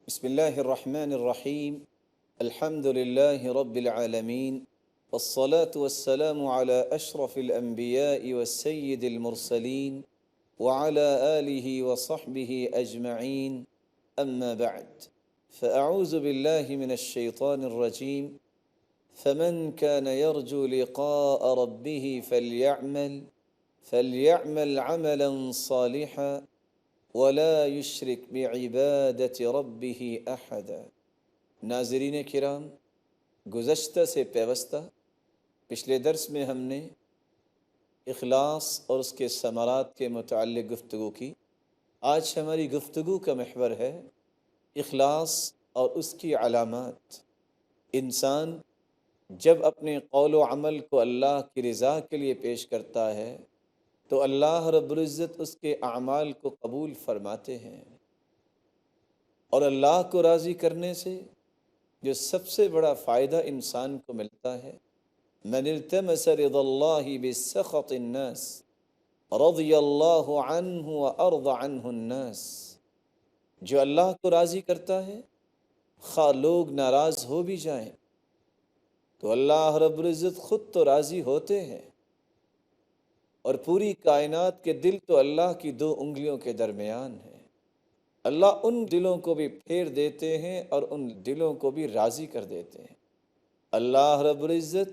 بسم الله الرحمن الرحيم. الحمد لله رب العالمين، والصلاة والسلام على أشرف الأنبياء والسيد المرسلين وعلى آله وصحبه أجمعين. أما بعد، فأعوذ بالله من الشيطان الرجيم. فمن كان يرجو لقاء ربه فليعمل عملا صالحا ولا يشرك بعبادة ربه أحدا. ناظرین کرام، گزشتہ سے پیوستہ پچھلے درس میں ہم نے اخلاص اور اس کے ثمرات کے متعلق گفتگو کی۔ آج ہماری گفتگو کا محور ہے اخلاص اور اس کی علامات۔ انسان جب اپنے قول و عمل کو اللہ کی رضا کے لیے پیش کرتا ہے تو اللہ رب العزت اس کے اعمال کو قبول فرماتے ہیں، اور اللہ کو راضی کرنے سے جو سب سے بڑا فائدہ انسان کو ملتا ہے، من التمس رضا اللہ بسخط الناس رضی اللہ عنہ وارض عنہ الناس۔ جو اللہ کو راضی کرتا ہے، خواہ لوگ ناراض ہو بھی جائیں تو اللہ رب العزت خود تو راضی ہوتے ہیں، اور پوری کائنات کے دل تو اللہ کی دو انگلیوں کے درمیان ہیں۔ اللہ ان دلوں کو بھی پھیر دیتے ہیں اور ان دلوں کو بھی راضی کر دیتے ہیں۔ اللہ رب العزت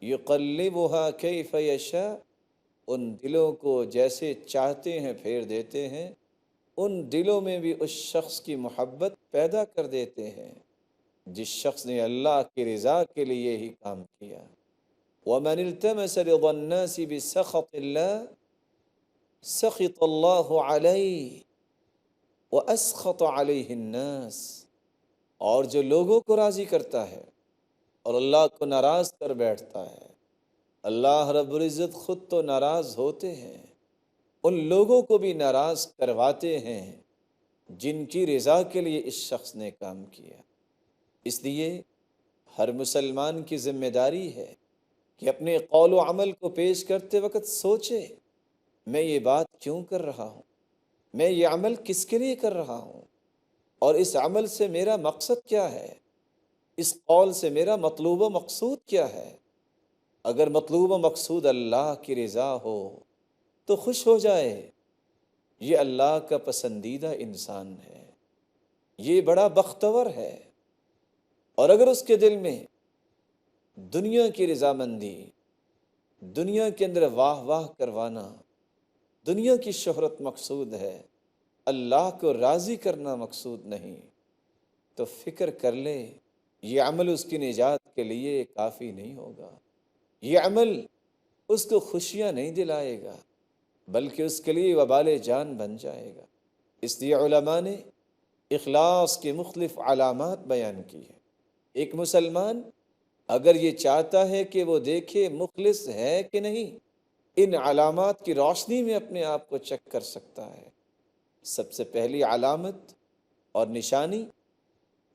یقلبها کیف یشاء، ان دلوں کو جیسے چاہتے ہیں پھیر دیتے ہیں، ان دلوں میں بھی اس شخص کی محبت پیدا کر دیتے ہیں جس شخص نے اللہ کی رضا کے لیے ہی کام کیا۔ ومن التمس رضا الناس بسخط اللہ سخط اللہ علیہ وَأَسْخَطَ عَلَيْهِ النَّاسِ، اور جو لوگوں کو راضی کرتا ہے اور اللہ کو ناراض کر بیٹھتا ہے، اللہ رب العزت خود تو ناراض ہوتے ہیں، ان لوگوں کو بھی ناراض کرواتے ہیں جن کی رضا کے لیے اس شخص نے کام کیا۔ اس لیے ہر مسلمان کی ذمہ داری ہے کہ اپنے قول و عمل کو پیش کرتے وقت سوچے، میں یہ بات کیوں کر رہا ہوں، میں یہ عمل کس کے لیے کر رہا ہوں، اور اس عمل سے میرا مقصد کیا ہے، اس قول سے میرا مطلوب و مقصود کیا ہے۔ اگر مطلوب و مقصود اللہ کی رضا ہو تو خوش ہو جائے، یہ اللہ کا پسندیدہ انسان ہے، یہ بڑا بختور ہے۔ اور اگر اس کے دل میں دنیا کی رضامندی، دنیا کے اندر واہ واہ کروانا، دنیا کی شہرت مقصود ہے، اللہ کو راضی کرنا مقصود نہیں، تو فکر کر لے یہ عمل اس کی نجات کے لیے کافی نہیں ہوگا، یہ عمل اس کو خوشیاں نہیں دلائے گا بلکہ اس کے لیے وبال جان بن جائے گا۔ اس لیے علماء نے اخلاص کی مختلف علامات بیان کی ہیں۔ ایک مسلمان اگر یہ چاہتا ہے کہ وہ دیکھے مخلص ہے کہ نہیں، ان علامات کی روشنی میں اپنے آپ کو چیک کر سکتا ہے۔ سب سے پہلی علامت اور نشانی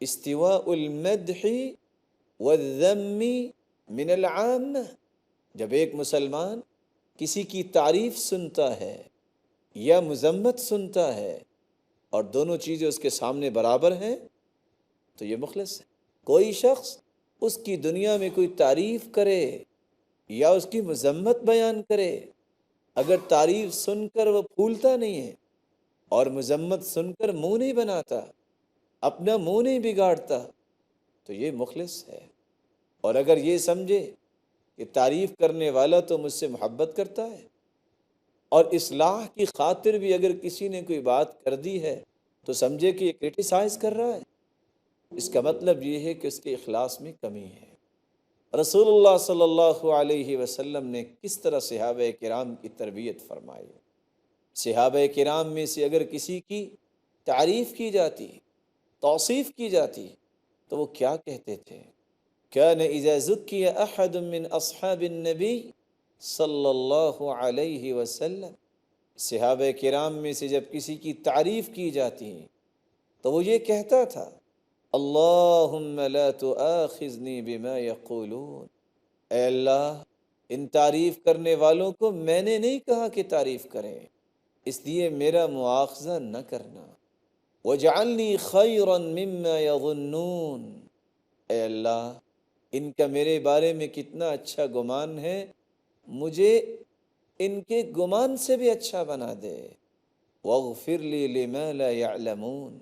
استواء المدح والذم من العامہ۔ جب ایک مسلمان کسی کی تعریف سنتا ہے یا مذمت سنتا ہے اور دونوں چیزیں اس کے سامنے برابر ہیں تو یہ مخلص ہے۔ کوئی شخص اس کی دنیا میں کوئی تعریف کرے یا اس کی مذمت بیان کرے، اگر تعریف سن کر وہ پھولتا نہیں ہے اور مذمت سن کر منہ نہیں بناتا، اپنا منہ نہیں بگاڑتا، تو یہ مخلص ہے۔ اور اگر یہ سمجھے کہ تعریف کرنے والا تو مجھ سے محبت کرتا ہے، اور اصلاح کی خاطر بھی اگر کسی نے کوئی بات کر دی ہے تو سمجھے کہ یہ کرٹیسائز کر رہا ہے، اس کا مطلب یہ ہے کہ اس کے اخلاص میں کمی ہے۔ رسول اللہ صلی اللہ علیہ وسلم نے کس طرح صحابہ کرام کی تربیت فرمائی۔ صحابہ کرام میں سے اگر کسی کی تعریف کی جاتی، توصیف کی جاتی، تو وہ کیا کہتے تھے؟ کان اذا ذکی احد من اصحاب النبی صلی اللہ علیہ وسلم، صحابہ کرام میں سے جب کسی کی تعریف کی جاتی تو وہ یہ کہتا تھا، اللہم لا تؤاخذنی بما یقولون، اے اللہ ان تعریف کرنے والوں کو میں نے نہیں کہا کہ تعریف کریں، اس لیے میرا مواخذہ نہ کرنا۔ وَاجْعَلْنِي خَيْرًا مِمَّا يَظُنُّونَ، اے اللہ ان کا میرے بارے میں کتنا اچھا گمان ہے، مجھے ان کے گمان سے بھی اچھا بنا دے۔ وَاغْفِرْ لِي لِمَا لَا يَعْلَمُونَ،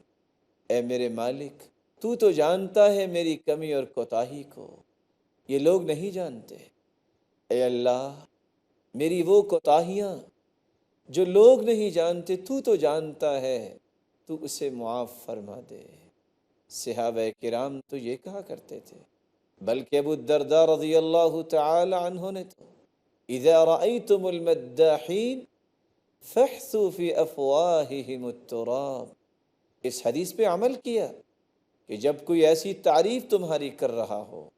اے میرے مالک تو جانتا ہے میری کمی اور کوتاہی کو، یہ لوگ نہیں جانتے۔ اے اللہ میری وہ کوتاہیاں جو لوگ نہیں جانتے تو جانتا ہے، تو اسے معاف فرما دے۔ صحابہ کرام تو یہ کہا کرتے تھے، بلکہ ابو الدرداء رضی اللہ تعالی عنہ نے تو اذا رأیتم المداحین فاحثوا فی افواہہم التراب، اس حدیث پہ عمل کیا کہ جب کوئی ایسی تعریف تمہاری کر رہا ہو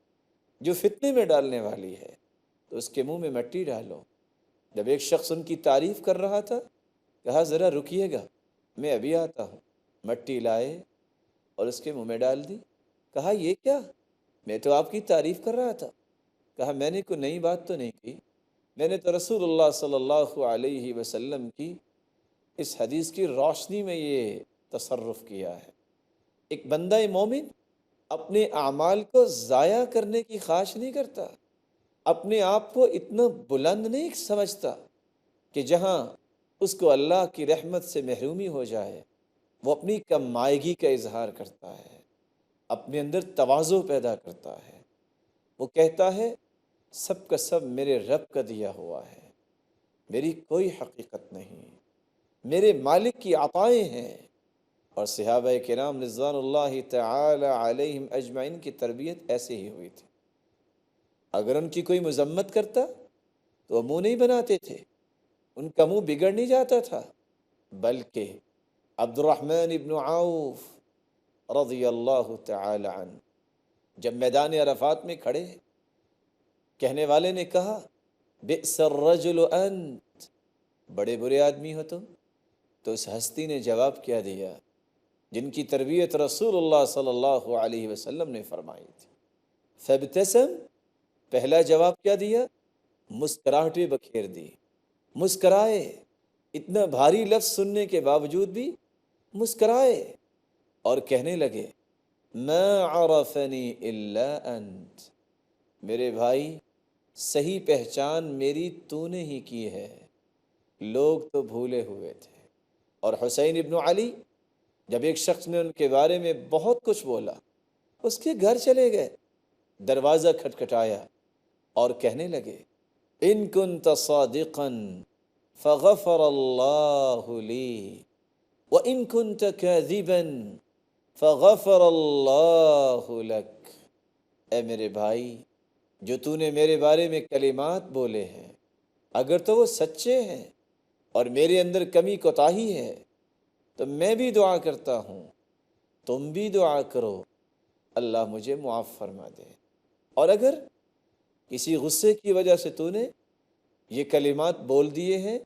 جو فتنے میں ڈالنے والی ہے تو اس کے منہ میں مٹی ڈالو۔ جب ایک شخص ان کی تعریف کر رہا تھا، کہا ذرا رکیے گا میں ابھی آتا ہوں، مٹی لائے اور اس کے منہ میں ڈال دی۔ کہا یہ کیا؟ میں تو آپ کی تعریف کر رہا تھا۔ کہا میں نے کوئی نئی بات تو نہیں کی، میں نے تو رسول اللہ صلی اللہ علیہ وسلم کی اس حدیث کی روشنی میں یہ تصرف کیا ہے۔ ایک بندہ مومن اپنے اعمال کو ضائع کرنے کی خواہش نہیں کرتا، اپنے آپ کو اتنا بلند نہیں سمجھتا کہ جہاں اس کو اللہ کی رحمت سے محرومی ہو جائے۔ وہ اپنی کم مائگی کا اظہار کرتا ہے، اپنے اندر تواضع پیدا کرتا ہے۔ وہ کہتا ہے سب کا سب میرے رب کا دیا ہوا ہے، میری کوئی حقیقت نہیں، میرے مالک کی عطائیں ہیں۔ اور صحابہ کرام رضوان اللہ تعالی علیہم اجمعین کی تربیت ایسے ہی ہوئی تھی۔ اگر ان کی کوئی مذمت کرتا تو وہ منہ نہیں بناتے تھے، ان کا منہ بگڑ نہیں جاتا تھا، بلکہ عبد الرحمن ابن عوف رضی اللہ تعالی عنہ جب میدان عرفات میں کھڑے، کہنے والے نے کہا بئس الرجل انت، بڑے برے آدمی ہو تم۔ تو اس ہستی نے جواب کیا دیا جن کی تربیت رسول اللہ صلی اللہ علیہ وسلم نے فرمائی تھی؟ فابتسم، پہلا جواب کیا دیا؟ مسکراہٹیں بکھیر دی، مسکرائے، اتنا بھاری لفظ سننے کے باوجود بھی مسکرائے اور کہنے لگے ما عرفنی الا انت، میرے بھائی صحیح پہچان میری تو نے ہی کی ہے، لوگ تو بھولے ہوئے تھے۔ اور حسین ابن علی جب ایک شخص نے ان کے بارے میں بہت کچھ بولا، اس کے گھر چلے گئے، دروازہ کھٹکھٹایا اور کہنے لگے ان کنت صادقا فغفر اللہ لی وان کنت کاذبا فغفر اللہ لک، اے میرے بھائی جو تو نے میرے بارے میں کلمات بولے ہیں اگر تو وہ سچے ہیں اور میرے اندر کمی کوتاہی ہے تو میں بھی دعا کرتا ہوں، تم بھی دعا کرو اللہ مجھے معاف فرما دے۔ اور اگر کسی غصے کی وجہ سے تو نے یہ کلمات بول دیے ہیں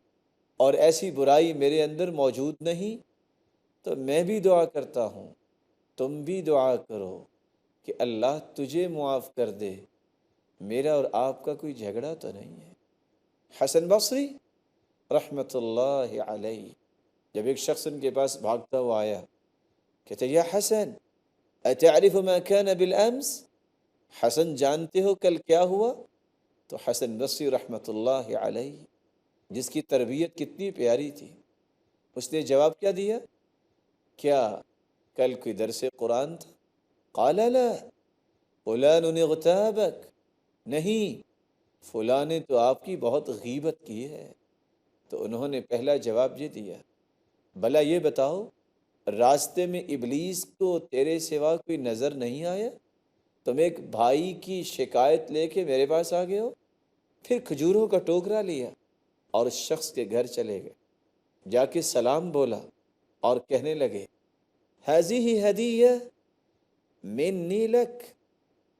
اور ایسی برائی میرے اندر موجود نہیں تو میں بھی دعا کرتا ہوں، تم بھی دعا کرو کہ اللہ تجھے معاف کر دے، میرا اور آپ کا کوئی جھگڑا تو نہیں ہے۔ حسن بصری رحمۃ اللہ علیہ جب ایک شخص ان کے پاس بھاگتا ہوا آیا، کہتے یا حسن اتعرف ما كان بالامس، حسن جانتے ہو کل کیا ہوا؟ تو حسن بصری رحمۃ اللہ علیہ جس کی تربیت کتنی پیاری تھی، اس نے جواب کیا دیا؟ کیا کل کوئی درس قرآن تھا؟ قال لا فلان اغتابک، نہیں فلاں نے تو آپ کی بہت غیبت کی ہے۔ تو انہوں نے پہلا جواب یہ دیا بھلا یہ بتاؤ راستے میں ابلیس کو تیرے سوا کوئی نظر نہیں آیا؟ تم ایک بھائی کی شکایت لے کے میرے پاس آ گئے ہو۔ پھر کھجوروں کا ٹوکرا لیا اور اس شخص کے گھر چلے گئے، جا کے سلام بولا اور کہنے لگے ہذہ ہدیہ منی لک،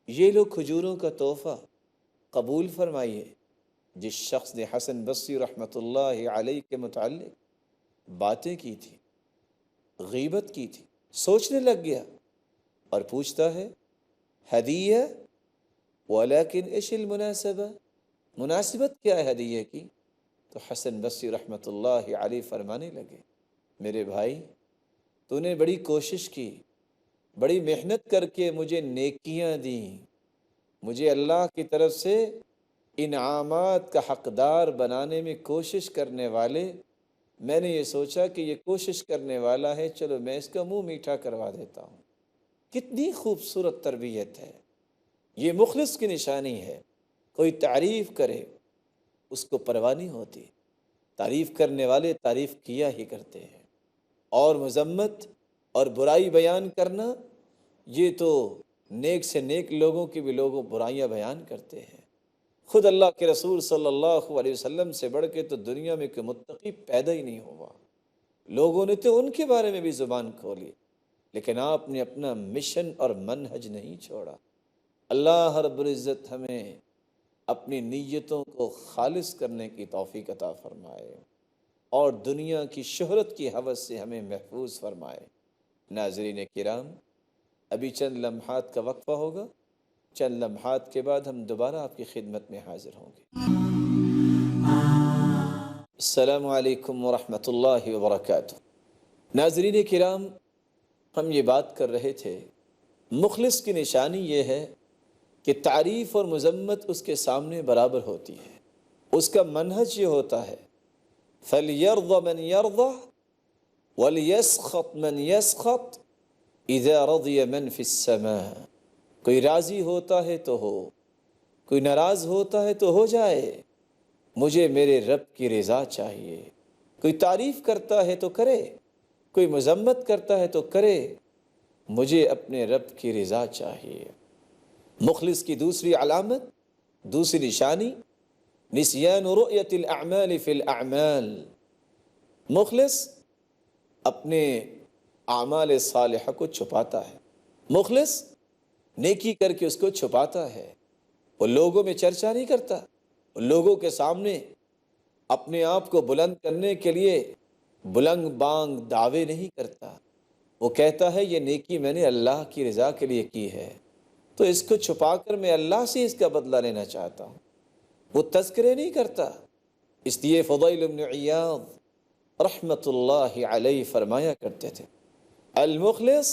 یہ لو کھجوروں کا تحفہ، قبول فرمائیے۔ جس شخص نے حسن بصری رحمۃ اللہ علیہ کے متعلق باتیں کی تھی، غیبت کی تھی، سوچنے لگ گیا اور پوچھتا ہے ہدیہ ولیکن ايش المناسبہ، مناسبت کیا ہے ہدیہ کی؟ تو حسن بصری رحمۃ اللہ علیہ فرمانے لگے میرے بھائی تو نے بڑی کوشش کی، بڑی محنت کر کے مجھے نیکیاں دیں، مجھے اللہ کی طرف سے انعامات کا حقدار بنانے میں کوشش کرنے والے، میں نے یہ سوچا کہ یہ کوشش کرنے والا ہے، چلو میں اس کا منہ میٹھا کروا دیتا ہوں۔ کتنی خوبصورت تربیت ہے، یہ مخلص کی نشانی ہے۔ کوئی تعریف کرے اس کو پرواہ نہیں ہوتی، تعریف کرنے والے تعریف کیا ہی کرتے ہیں، اور مذمت اور برائی بیان کرنا، یہ تو نیک سے نیک لوگوں کی بھی لوگوں برائیاں بیان کرتے ہیں۔ خود اللہ کے رسول صلی اللہ علیہ وسلم سے بڑھ کے تو دنیا میں کوئی متقی پیدا ہی نہیں ہوا، لوگوں نے تو ان کے بارے میں بھی زبان کھولی، لیکن آپ نے اپنا مشن اور منہج نہیں چھوڑا۔ اللہ رب العزت ہمیں اپنی نیتوں کو خالص کرنے کی توفیق عطا فرمائے اور دنیا کی شہرت کی ہوس سے ہمیں محفوظ فرمائے۔ ناظرین کرام، ابھی چند لمحات کا وقفہ ہوگا، چند لمحات کے بعد ہم دوبارہ آپ کی خدمت میں حاضر ہوں گے۔ السلام علیکم ورحمۃ اللہ وبرکاتہ۔ ناظرین کرام، ہم یہ بات کر رہے تھے، مخلص کی نشانی یہ ہے کہ تعریف اور مذمت اس کے سامنے برابر ہوتی ہے، اس کا منہج یہ ہوتا ہے فَلْيَرْضَ مَنْ يَرْضَ وَلْيَسْخَطْ مَنْ يَسْخَطْ اِذَا رَضِيَ مَنْ فِي السَّمَاءِ۔ کوئی راضی ہوتا ہے تو ہو، کوئی ناراض ہوتا ہے تو ہو جائے، مجھے میرے رب کی رضا چاہیے۔ کوئی تعریف کرتا ہے تو کرے، کوئی مذمت کرتا ہے تو کرے، مجھے اپنے رب کی رضا چاہیے۔ مخلص کی دوسری علامت، دوسری نشانی، نسیان رؤیت الاعمال فی الاعمال۔ مخلص اپنے اعمال صالحہ کو چھپاتا ہے، مخلص نیکی کر کے اس کو چھپاتا ہے، وہ لوگوں میں چرچا نہیں کرتا، وہ لوگوں کے سامنے اپنے آپ کو بلند کرنے کے لیے بلند بانگ دعوے نہیں کرتا، وہ کہتا ہے یہ نیکی میں نے اللہ کی رضا کے لیے کی ہے، تو اس کو چھپا کر میں اللہ سے اس کا بدلہ لینا چاہتا ہوں۔ وہ تذکرے نہیں کرتا۔ اس لیے فضیل بن عیاض رحمۃ اللہ علیہ فرمایا کرتے تھے، المخلص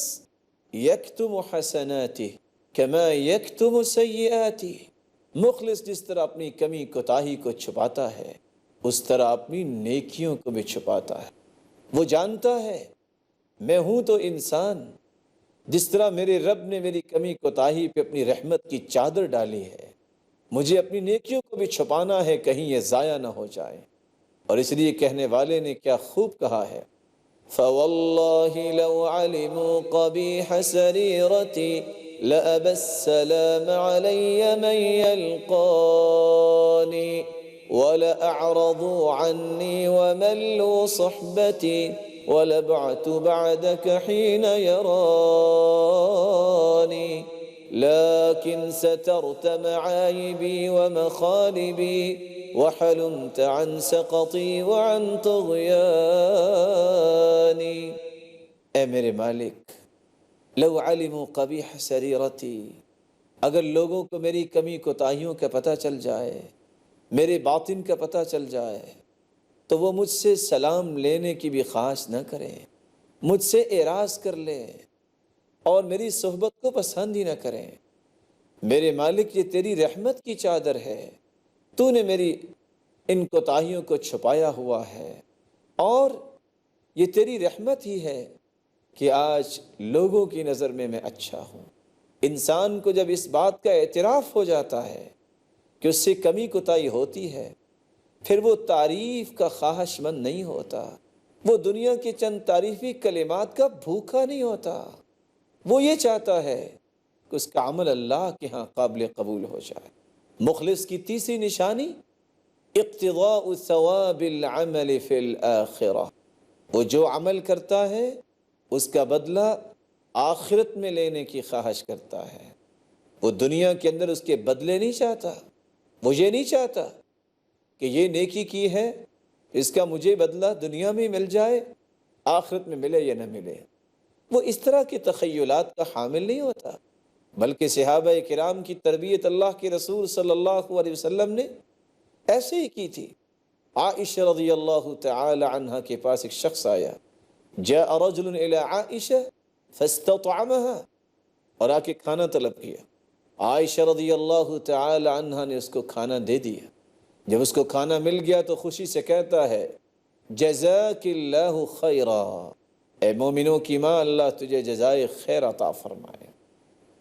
یکتم حسناتہ کما یکتم سیئاتہ۔ مخلص جس طرح اپنی کمی کوتاہی کو چھپاتا ہے، اس طرح اپنی نیکیوں کو بھی چھپاتا ہے۔ وہ جانتا ہے میں ہوں تو انسان، جس طرح میرے رب نے میری کمی کوتاہی پہ اپنی رحمت کی چادر ڈالی ہے، مجھے اپنی نیکیوں کو بھی چھپانا ہے، کہیں یہ ضائع نہ ہو جائے۔ اور اس لیے کہنے والے نے کیا خوب کہا ہے، فَوَاللَّهِ لَوْ عَلِمُوا قَبِيحَ سَرِيرَتِي لَأَبَى السَّلَامَ عَلَيَّ مَنْ يَلْقَانِي وَلَأَعْرَضُوا عَنِّي وَمَلُّوا صُحْبَتِي وَلَبْعَثُ بَعْدَكَ حِينَ يَرَانِي لَكِنْ سَتَرْتَ مَعَايِبِي وَمَخَالِبِي وَحَلُمْتَ عَنْ سَقَطِي وَعَنْ طُغْيَانِي۔ اے میرے مالک، لو علموا قبیح سریرتی، اگر لوگوں کو میری کمی کوتاہیوں کا پتہ چل جائے، میرے باطن کا پتہ چل جائے، تو وہ مجھ سے سلام لینے کی بھی خواہش نہ کریں، مجھ سے اعراض کر لیں اور میری صحبت کو پسند ہی نہ کریں۔ میرے مالک، یہ تیری رحمت کی چادر ہے، تو نے میری ان کوتاہیوں کو چھپایا ہوا ہے، اور یہ تیری رحمت ہی ہے کہ آج لوگوں کی نظر میں اچھا ہوں۔ انسان کو جب اس بات کا اعتراف ہو جاتا ہے کہ اس سے کمی کوتاہی ہوتی ہے، پھر وہ تعریف کا خواہش مند نہیں ہوتا، وہ دنیا کے چند تعریفی کلمات کا بھوکا نہیں ہوتا، وہ یہ چاہتا ہے کہ اس کا عمل اللہ کے ہاں قابل قبول ہو جائے۔ مخلص کی تیسری نشانی، اقتضاء ثواب العمل فی الآخرہ۔ وہ جو عمل کرتا ہے اس کا بدلہ آخرت میں لینے کی خواہش کرتا ہے، وہ دنیا کے اندر اس کے بدلے نہیں چاہتا، وہ یہ نہیں چاہتا کہ یہ نیکی کی ہے اس کا مجھے بدلہ دنیا میں مل جائے، آخرت میں ملے یا نہ ملے۔ وہ اس طرح کے تخیلات کا حامل نہیں ہوتا، بلکہ صحابہ کرام کی تربیت اللہ کے رسول صلی اللہ علیہ وسلم نے ایسے ہی کی تھی۔ عائشہ رضی اللہ تعالی عنہ کے پاس ایک شخص آیا، جاء رجل الى عائشہ فاستطعمها، اور آ کے کھانا طلب کیا، عائشہ رضی اللہ تعالی عنہ نے اس کو کھانا دے دیا۔ جب اس کو کھانا مل گیا تو خوشی سے کہتا ہے جزاک اللہ خیرا، اے مومنوں کی ماں اللہ تجھے جزائے خیر عطا فرمائے۔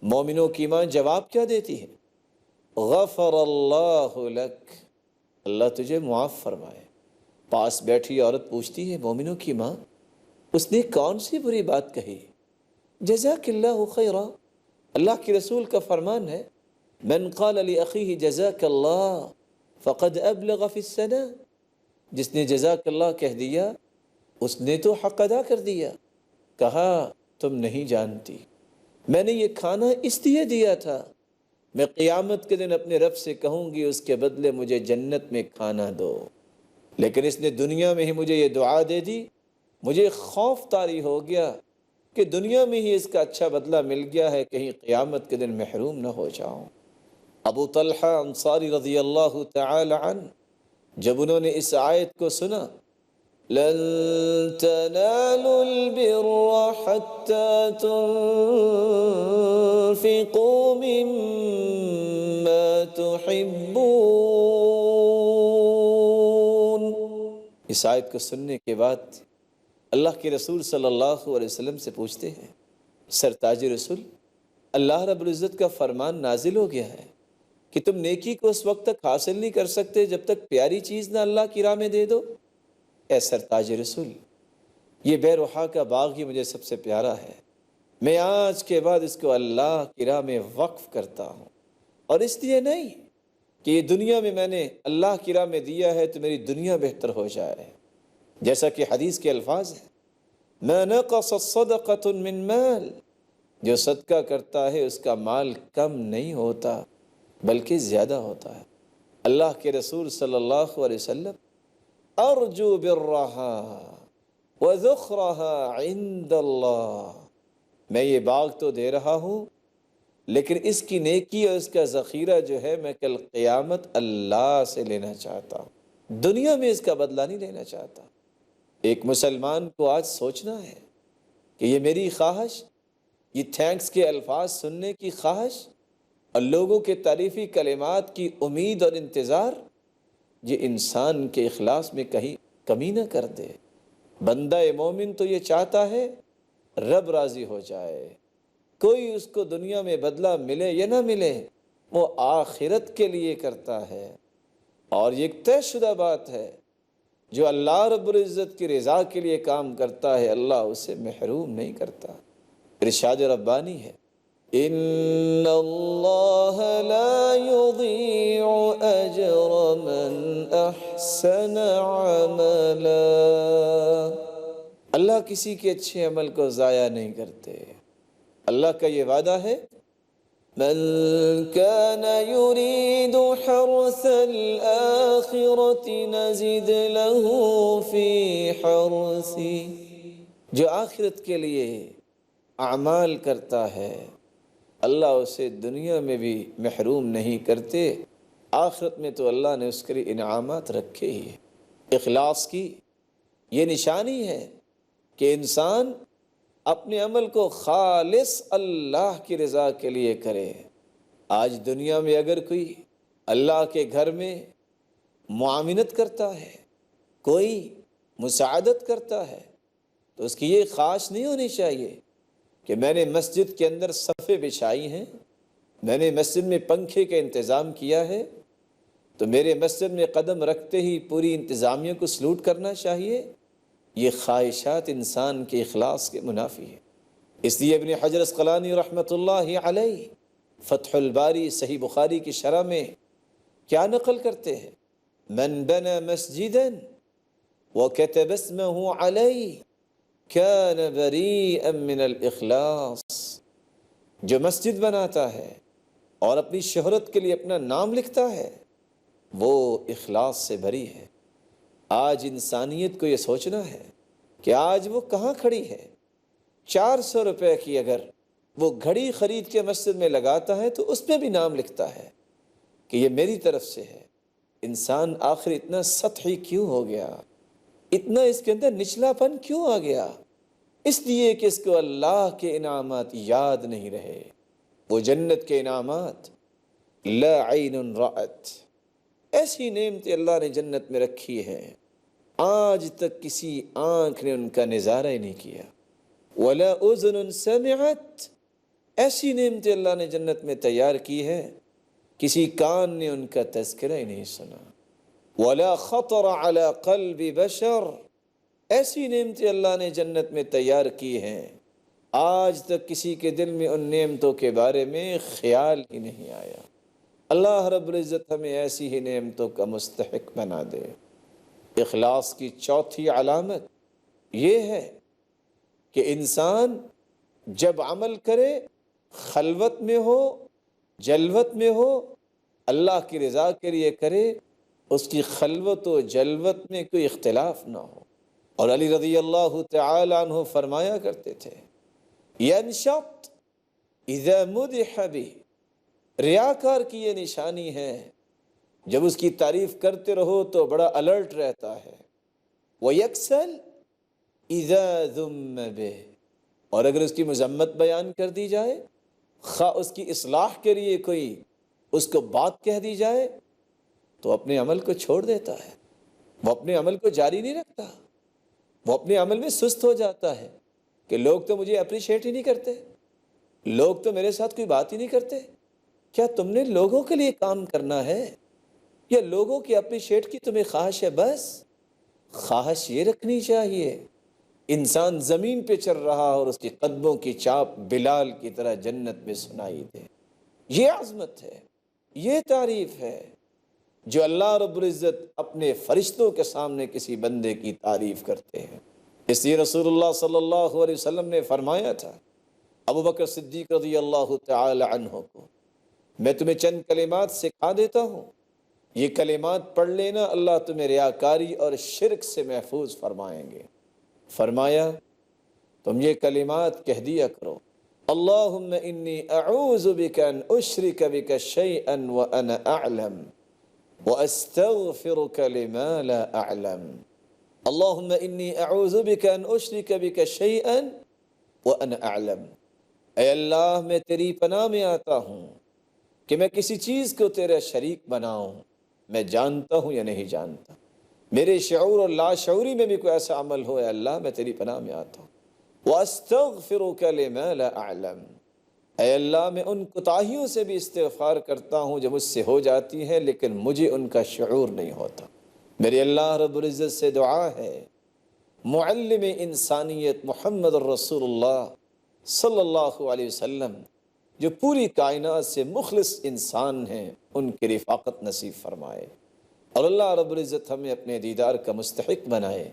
مومنوں کی ماں جواب کیا دیتی ہے؟ غفر اللہ لک، اللہ تجھے معاف فرمائے۔ پاس بیٹھی عورت پوچھتی ہے مومنوں کی ماں اس نے کون سی بری بات کہی؟ جزاک اللہ خیرا، اللہ کے رسول کا فرمان ہے من قال لاخیہ جزاک اللہ فقد ابلغ فی الثناء، جس نے جزاک اللہ کہہ دیا اس نے تو حق ادا کر دیا۔ کہا تم نہیں جانتی میں نے یہ کھانا اس لیے دیا تھا، میں قیامت کے دن اپنے رب سے کہوں گی اس کے بدلے مجھے جنت میں کھانا دو، لیکن اس نے دنیا میں ہی مجھے یہ دعا دے دی، مجھے خوف طاری ہو گیا کہ دنیا میں ہی اس کا اچھا بدلہ مل گیا ہے، کہیں قیامت کے دن محروم نہ ہو جاؤں۔ ابو طلحہ انصاری رضی اللہ تعالی عنہ جب انہوں نے اس آیت کو سنا لن تنالوا البر حتى تنفقوا مما تحبون، اس آیت کو سننے کے بعد اللہ کے رسول صلی اللہ علیہ وسلم سے پوچھتے ہیں سرتاج رسول، اللہ رب العزت کا فرمان نازل ہو گیا ہے کہ تم نیکی کو اس وقت تک حاصل نہیں کر سکتے جب تک پیاری چیز نہ اللہ کی راہ میں دے دو۔ اے سرتاج رسول، یہ بے رحا کا باغ ہی مجھے سب سے پیارا ہے، میں آج کے بعد اس کو اللہ کی راہ میں وقف کرتا ہوں، اور اس لیے نہیں کہ یہ دنیا میں نے اللہ کی راہ میں دیا ہے تو میری دنیا بہتر ہو جائے، جیسا کہ حدیث کے الفاظ ہیں ما نقصت صدقۃ من مال، جو صدقہ کرتا ہے اس کا مال کم نہیں ہوتا بلکہ زیادہ ہوتا ہے۔ اللہ کے رسول صلی اللہ علیہ وسلم ارجو برہا وذخرہا عند اللہ، میں یہ باغ تو دے رہا ہوں لیکن اس کی نیکی اور اس کا ذخیرہ جو ہے میں کل قیامت اللہ سے لینا چاہتا ہوں، دنیا میں اس کا بدلہ نہیں لینا چاہتا۔ ایک مسلمان کو آج سوچنا ہے کہ یہ میری خواہش، یہ تھینکس کے الفاظ سننے کی خواہش اور لوگوں کے تعریفی کلمات کی امید اور انتظار، یہ انسان کے اخلاص میں کہیں کمی نہ کر دے۔ بندہ مومن تو یہ چاہتا ہے رب راضی ہو جائے، کوئی اس کو دنیا میں بدلہ ملے یا نہ ملے وہ آخرت کے لیے کرتا ہے، اور یہ ایک طے شدہ بات ہے جو اللہ رب العزت کی رضا کے لیے کام کرتا ہے اللہ اسے محروم نہیں کرتا۔ ارشاد ربانی ہے ان اللہ لا یضیع اجر من احسن عملا، اللہ کسی کے اچھے عمل کو ضائع نہیں کرتے۔ اللہ کا یہ وعدہ ہے من كان يريد حرث الآخرة نزد له في حرثه، جو آخرت کے لیے اعمال کرتا ہے اللہ اسے دنیا میں بھی محروم نہیں کرتے، آخرت میں تو اللہ نے اس کے لیے انعامات رکھے ہی ہیں۔ اخلاص کی یہ نشانی ہے کہ انسان اپنے عمل کو خالص اللہ کی رضا کے لیے کرے۔ آج دنیا میں اگر کوئی اللہ کے گھر میں معاونت کرتا ہے، کوئی مساعدت کرتا ہے، تو اس کی یہ خواہش نہیں ہونی چاہیے کہ میں نے مسجد کے اندر صفیں بچھائی ہیں، میں نے مسجد میں پنکھے کا انتظام کیا ہے تو میرے مسجد میں قدم رکھتے ہی پوری انتظامیہ کو سلوٹ کرنا چاہیے۔ یہ خواہشات انسان کے اخلاص کے منافی ہے۔ اس لیے ابن حجر اسقلانی رحمۃ اللہ علیہ فتح الباری صحیح بخاری کی شرح میں کیا نقل کرتے ہیں من بنى مسجدا وكتب اسمه عليه كان بريئا من الاخلاص، جو مسجد بناتا ہے اور اپنی شہرت کے لیے اپنا نام لکھتا ہے وہ اخلاص سے بری ہے۔ آج انسانیت کو یہ سوچنا ہے کہ آج وہ کہاں کھڑی ہے، 400 روپے کی اگر وہ گھڑی خرید کے مسجد میں لگاتا ہے تو اس میں بھی نام لکھتا ہے کہ یہ میری طرف سے ہے۔ انسان آخر اتنا سطحی کیوں ہو گیا، اتنا اس کے اندر نچلا پن کیوں آ گیا اس لیے کہ اس کو اللہ کے انعامات یاد نہیں رہے، وہ جنت کے انعامات، لا عین رأت، ایسی نعمتیں اللہ نے جنت میں رکھی ہیں آج تک کسی آنکھ نے ان کا نظارہ ہی نہیں کیا، ولا اذن سمعت، ایسی نعمتیں اللہ نے جنت میں تیار کی ہے کسی کان نے ان کا تذکرہ ہی نہیں سنا، ولا خطر علی قلب بشر، ایسی نعمتیں اللہ نے جنت میں تیار کی ہیں آج تک کسی کے دل میں ان نعمتوں کے بارے میں خیال ہی نہیں آیا۔ اللہ رب العزت ہمیں ایسی ہی نعمتوں کا مستحق بنا دے۔ اخلاص کی چوتھی علامت یہ ہے کہ انسان جب عمل کرے خلوت میں ہو، جلوت میں ہو، اللہ کی رضا کے لیے کرے، اس کی خلوت و جلوت میں کوئی اختلاف نہ ہو۔ اور علی رضی اللہ تعالی عنہ فرمایا کرتے تھے، ینشط اذا مدح بہ، ریاکار کی یہ نشانی ہے جب اس کی تعریف کرتے رہو تو بڑا الرٹ رہتا ہے، ویکسل اذا ذم بہ، اور اگر اس کی مذمت بیان کر دی جائے، خواہ اس کی اصلاح کے لیے کوئی اس کو بات کہہ دی جائے تو اپنے عمل کو چھوڑ دیتا ہے، وہ اپنے عمل کو جاری نہیں رکھتا، وہ اپنے عمل میں سست ہو جاتا ہے کہ لوگ تو مجھے اپریشیٹ ہی نہیں کرتے، لوگ تو میرے ساتھ کوئی بات ہی نہیں کرتے۔ کیا تم نے لوگوں کے لیے کام کرنا ہے یا لوگوں کی اپریشیٹ کی تمہیں خواہش ہے؟ بس خواہش یہ رکھنی چاہیے انسان زمین پہ چل رہا اور اس کے قدموں کی چاپ بلال کی طرح جنت میں سنائی دے۔ یہ عظمت ہے، یہ تعریف ہے جو اللہ رب العزت اپنے فرشتوں کے سامنے کسی بندے کی تعریف کرتے ہیں۔ اس لیے رسول اللہ صلی اللہ علیہ وسلم نے فرمایا تھا ابو بکر صدیق رضی اللہ تعالی عنہ کو، میں تمہیں چند کلمات سکھا دیتا ہوں، یہ کلمات پڑھ لینا، اللہ تمہیں ریاکاری اور شرک سے محفوظ فرمائیں گے۔ فرمایا تم یہ کلمات کہہ دیا کرو، اللہم انی اعوذ بک ان اشرک بک شیئا وانا اعلم واستغفرک لما لا اعلم، اللہم انی اعوذ بک ان اشرک بک شیئا وانا اعلم، اے اللہ میں تیری پناہ میں آتا ہوں کہ میں کسی چیز کو تیرا شریک بناؤں، میں جانتا ہوں یا نہیں جانتا، میرے شعور اور لاشعوری میں بھی کوئی ایسا عمل ہو، اے اللہ میں تیری پناہ میں آتا ہوں، وَأَسْتَغْفِرُكَ لِمَا لَا أَعْلَمُ، اے اللہ میں ان کوتاہیوں سے بھی استغفار کرتا ہوں جو مجھ سے ہو جاتی ہیں لیکن مجھے ان کا شعور نہیں ہوتا۔ میرے اللہ رب العزت سے دعا ہے معلم انسانیت محمد الرسول اللہ صلی اللہ علیہ وسلم جو پوری کائنات سے مخلص انسان ہیں، ان کی رفاقت نصیب فرمائے، اور اللہ رب العزت ہمیں اپنے دیدار کا مستحق بنائے۔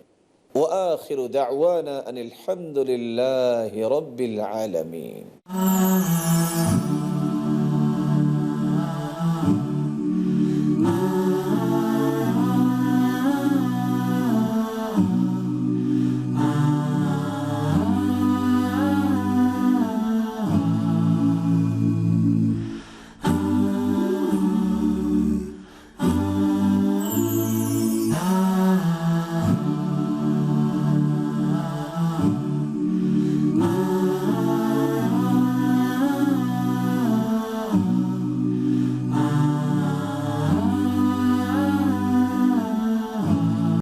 وآخر دعوانا ان الحمد للہ رب العالمین۔